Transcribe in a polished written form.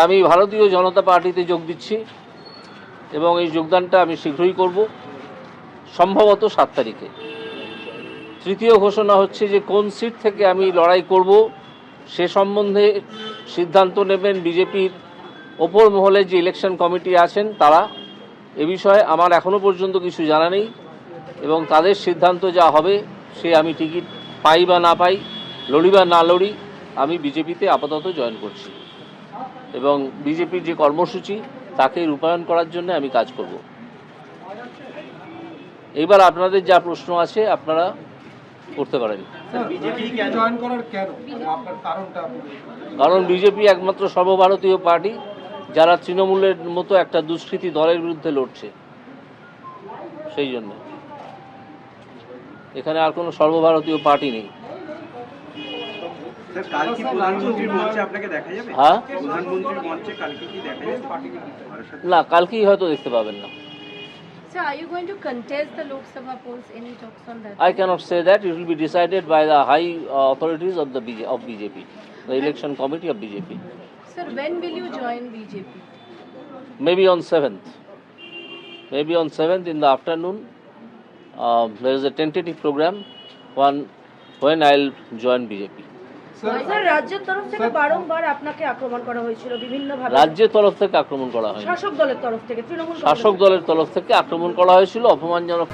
আমি ভারতীয় জনতা পার্টিতে যোগ দিচ্ছি এবং এই যোগদানটা আমি শীঘ্রই করব, সম্ভবত 7 তারিখে। তৃতীয় ঘোষণা হচ্ছে যে কোন সিট থেকে আমি লড়াই করব সে সম্বন্ধে সিদ্ধান্ত নেবেন বিজেপির ওপর মহলে যে ইলেকশন কমিটি আছেন তারা। এ বিষয়ে আমার এখনও পর্যন্ত কিছু জানা নেই এবং তাদের সিদ্ধান্ত যা হবে সে আমি টিকিট পাই বা না পাই, লড়ি বা না লড়ি, আমি বিজেপিতে আপাতত জয়েন করছি এবং বিজেপির যে কর্মসূচি তাকে রূপায়ণ করার জন্য আমি কাজ করব। এইবার আপনাদের যা প্রশ্ন আছে আপনারা করতে পারেন। কারণ বিজেপি একমাত্র সর্বভারতীয় পার্টি যারা তৃণমূলের মতো একটা দুষ্কৃতী দলের বিরুদ্ধে লড়ছে, সেই জন্য। এখানে আর কোনো সর্বভারতীয় পার্টি নেই। হ্যাঁ, না, কালকেই হয়তো দেখতে পাবেন না। Sir, are you going to contest the Lok Sabha polls? Any talks on that? I cannot say that. It will be decided by the high authorities of BJP, the election committee of BJP. Sir, when will you join BJP? Maybe on 7th. Maybe on 7th in the afternoon. There is a tentative program when I'll join BJP. Sir, রাজ্যের তরফ থেকে বারংবার আপনাকে আক্রমণ করা হয়েছিল বিভিন্নভাবে। রাজ্যের তরফ থেকে আক্রমণ করা হয়নি, শাসক দলের তরফ থেকে, তৃণমূল শাসক দলের তরফ থেকে আক্রমণ করা হয়েছিল, অপমানজনক।